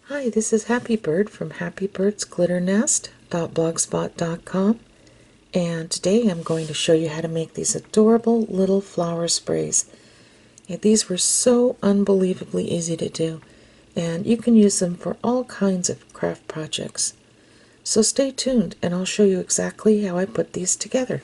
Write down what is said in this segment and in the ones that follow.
Hi, this is Happy Bird from happybirdsglitternest.blogspot.com, and today I'm going to show you how to make these adorable little flower sprays. And these were so unbelievably easy to do, and you can use them for all kinds of craft projects. So stay tuned and I'll show you exactly how I put these together.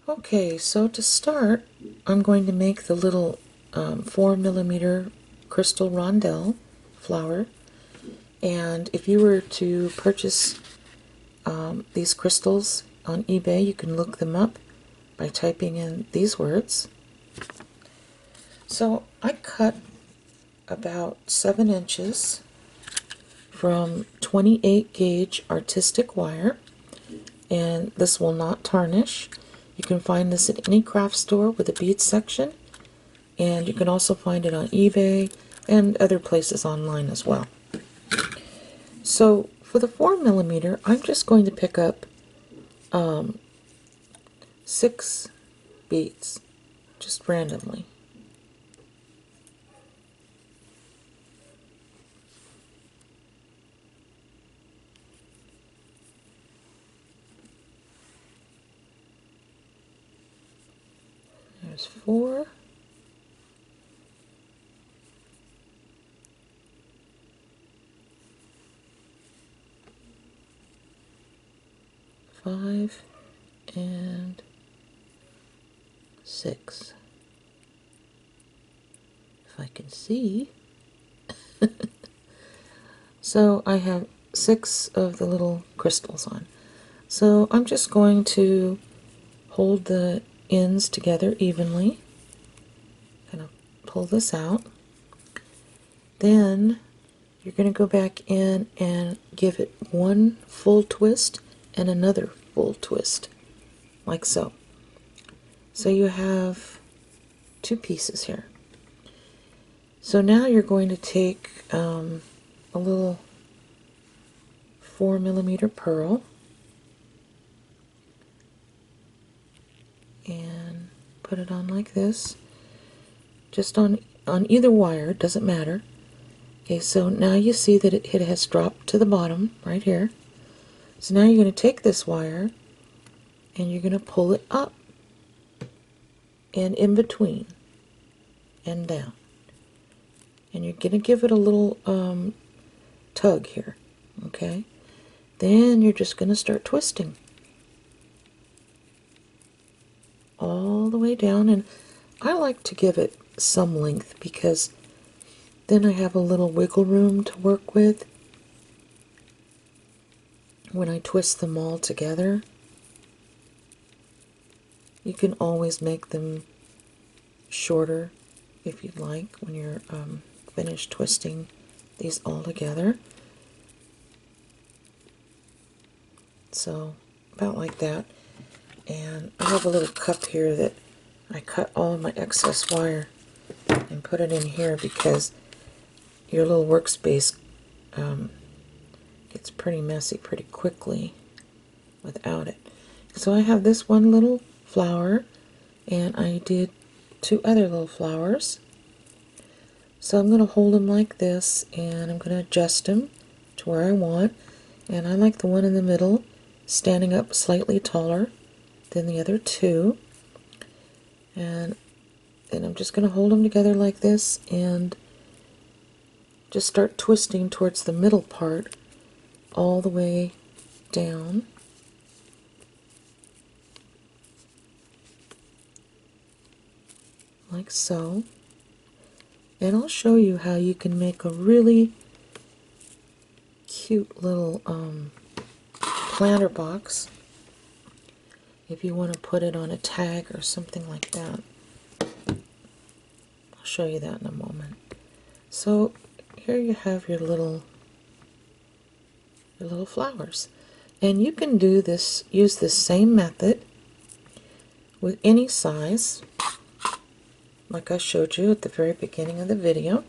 Okay, so to start, I'm going to make the little 4mm crystal rondelle flower. And if you were to purchase these crystals on eBay, you can look them up by typing in these words. So I cut about 7 inches from 28 gauge artistic wire, and this will not tarnish. You can find this at any craft store with a bead section, and you can also find it on eBay and other places online as well. So for the 4mm, I'm just going to pick up 6 beads, just randomly. There's 4. Five and 6. If I can see. So I have 6 of the little crystals on. So I'm just going to hold the ends together evenly. Kind of pull this out. Then you're going to go back in and give it one full twist and another full twist, like so. So you have 2 pieces here. So now you're going to take a little 4mm pearl and put it on like this, just on either wire, doesn't matter. Okay, so now you see that it has dropped to the bottom right here. So now you're going to take this wire and you're going to pull it up and in between and down. And you're going to give it a little tug here, okay? Then you're just going to start twisting all the way down, and I like to give it some length because then I have a little wiggle room to work with when I twist them all together. You can always make them shorter if you'd like when you're finished twisting these all together. So about like that. And I have a little cup here that I cut all of my excess wire and put it in here because your little workspace gets pretty messy pretty quickly without it. So I have this one little flower, and I did 2 other little flowers. So I'm going to hold them like this, and I'm going to adjust them to where I want. And I like the one in the middle standing up slightly taller than the other 2. And then I'm just going to hold them together like this and just start twisting towards the middle part all the way down. Like so. And I'll show you how you can make a really cute little planter box if you want to put it on a tag or something like that. I'll show you that in a moment. So here you have your little flowers, and you can do this, use this same method with any size, like I showed you at the very beginning of the video.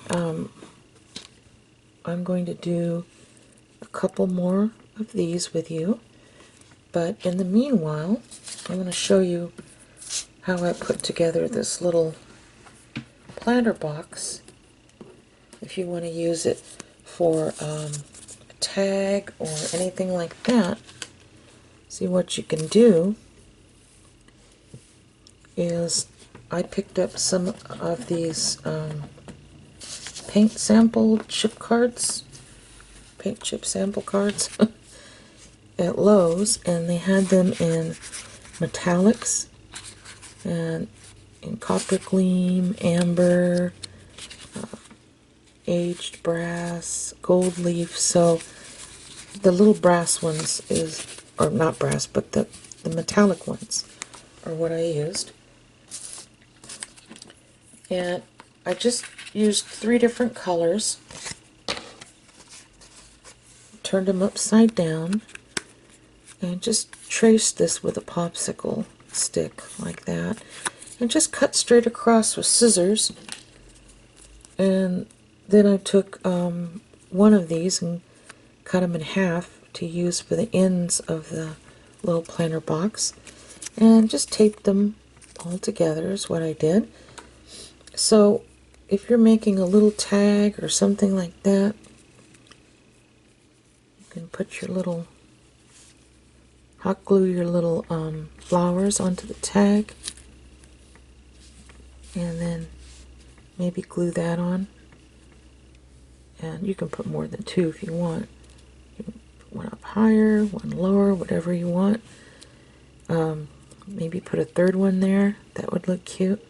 I'm going to do a couple more of these with you, but in the meanwhile, I'm going to show you how I put together this little planter box, if you want to use it for a tag or anything like that, see what you can do is I picked up some of these paint sample chip cards, paint chip sample cards at Lowe's, and they had them in metallics and in copper gleam, amber, aged brass, gold leaf. So the little brass ones is, or not brass, but the metallic ones are what I used. And I just used 3 different colors, turned them upside down, and just traced this with a popsicle stick like that, and just cut straight across with scissors. And then I took one of these and cut them in half to use for the ends of the little planter box, and just taped them all together is what I did. So if you're making a little tag or something like that, you can put your little, hot glue your little flowers onto the tag, and then maybe glue that on. And you can put more than 2 if you want. You can put one up higher, one lower, whatever you want. Maybe put a 3rd one there. That would look cute.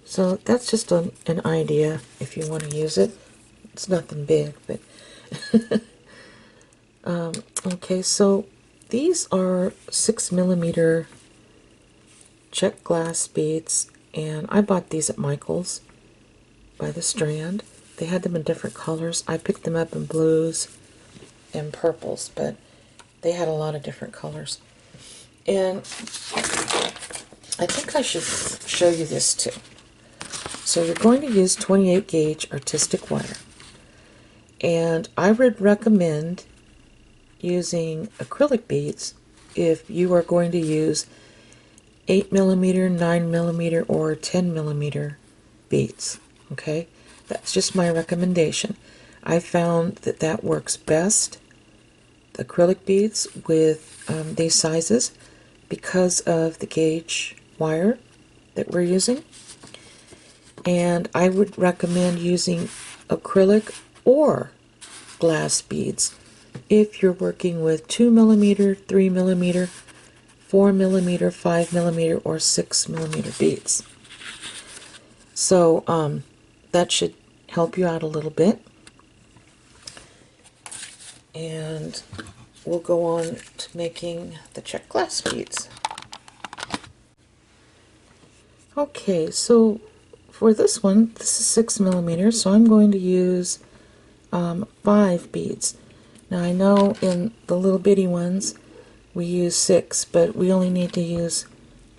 So that's just an idea if you want to use it. It's nothing big, but okay, so these are 6mm check glass beads, and I bought these at Michael's by the strand. They had them in different colors. I picked them up in blues and purples, but they had a lot of different colors. And I think I should show you this too. So you're going to use 28 gauge artistic wire, and I would recommend using acrylic beads if you are going to use 8mm, 9mm, or 10mm beads. Okay, that's just my recommendation. I found that that works best, the acrylic beads, with these sizes because of the gauge wire that we're using. And I would recommend using acrylic or glass beads if you're working with 2mm, 3mm, 4mm, 5mm, or 6mm beads. So that should help you out a little bit. And we'll go on to making the check glass beads. Okay, so for this one, this is 6mm, so I'm going to use 5 beads. Now I know in the little bitty ones we use 6, but we only need to use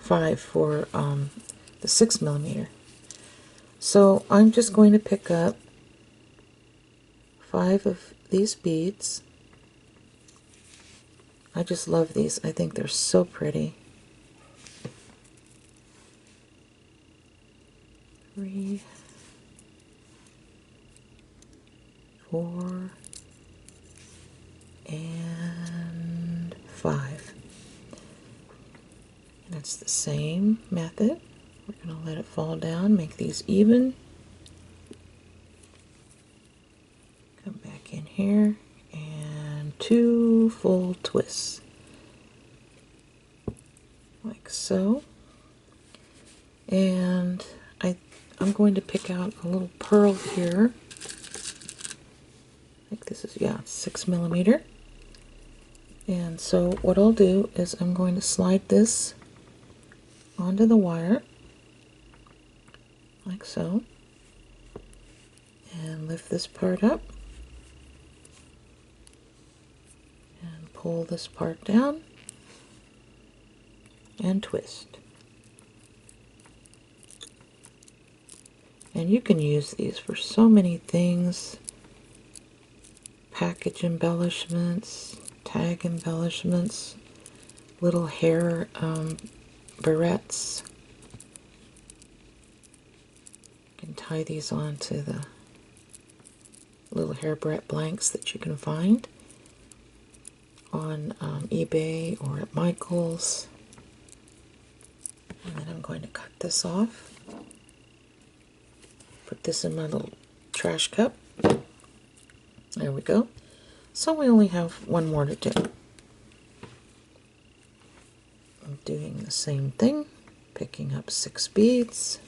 5 for the 6mm. So I'm just going to pick up 5 of these beads. I just love these. I think they're so pretty. 3, 4, and 5. And it's the same method. We're going to let it fall down, make these even. Come back in here, and 2 full twists. Like so. And I'm going to pick out a little pearl here. I think this is, yeah, 6mm. And so what I'll do is I'm going to slide this onto the wire, like so, and lift this part up, and pull this part down, and twist. And you can use these for so many things. Package embellishments, tag embellishments, little hair barrettes. You can tie these onto the little hairbreadth blanks that you can find on eBay or at Michael's. And then I'm going to cut this off. Put this in my little trash cup. There we go. So we only have one more to do. I'm doing the same thing, picking up 6 beads.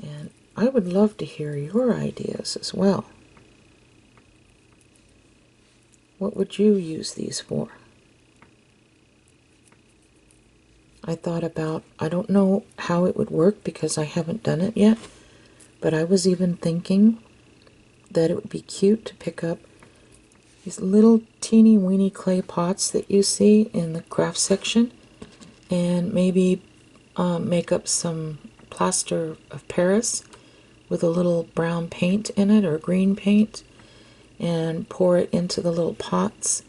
And I would love to hear your ideas as well. What would you use these for? I thought about, I don't know how it would work because I haven't done it yet, but I was even thinking that it would be cute to pick up these little teeny weeny clay pots that you see in the craft section and maybe make up some plaster of Paris with a little brown paint in it or green paint and pour it into the little pots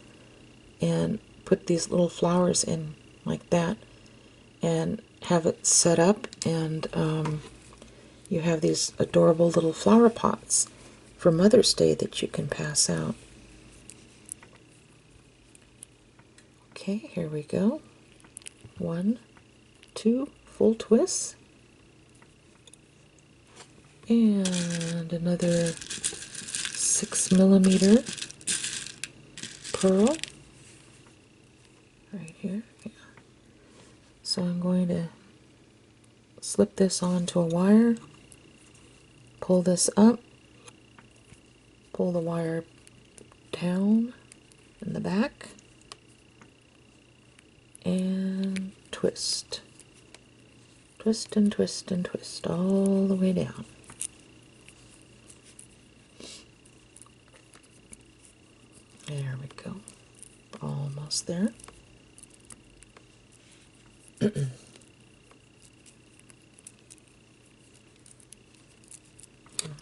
and put these little flowers in like that and have it set up, and you have these adorable little flower pots for Mother's Day that you can pass out. Okay, here we go. 1, 2 full twists. And another 6mm pearl right here. Yeah. So I'm going to slip this onto a wire, pull this up, pull the wire down in the back, and twist. Twist and twist and twist all the way down. There we go. Almost there.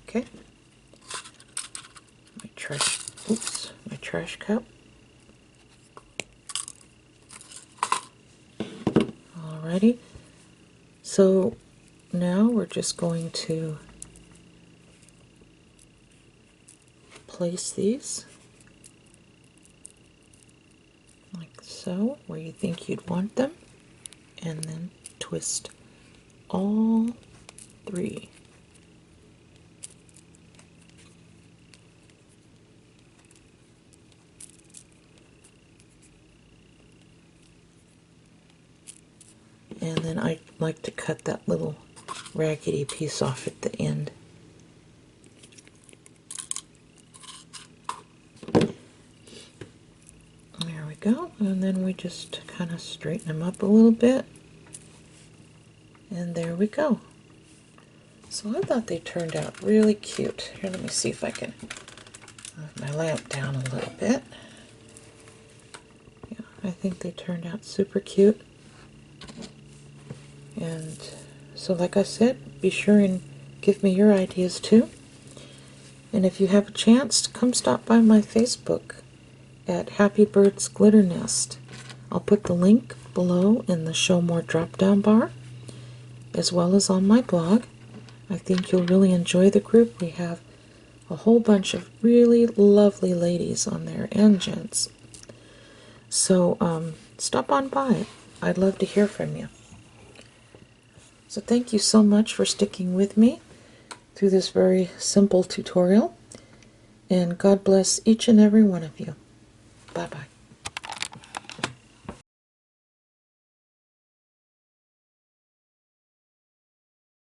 Okay. My trash cup. Alrighty. So now we're just going to place these like so, where you think you'd want them, and then twist all 3. And then I like to cut that little raggedy piece off at the end. There we go. And then we just kind of straighten them up a little bit. And there we go. So I thought they turned out really cute. Here, let me see if I can move my lamp down a little bit. Yeah, I think they turned out super cute. And so like I said, be sure and give me your ideas too. And if you have a chance, come stop by my Facebook at Happy Birds Glitter Nest. I'll put the link below in the Show More drop-down bar, as well as on my blog. I think you'll really enjoy the group. We have a whole bunch of really lovely ladies on there, and gents. So stop on by. I'd love to hear from you. So thank you so much for sticking with me through this very simple tutorial. And God bless each and every one of you. Bye-bye.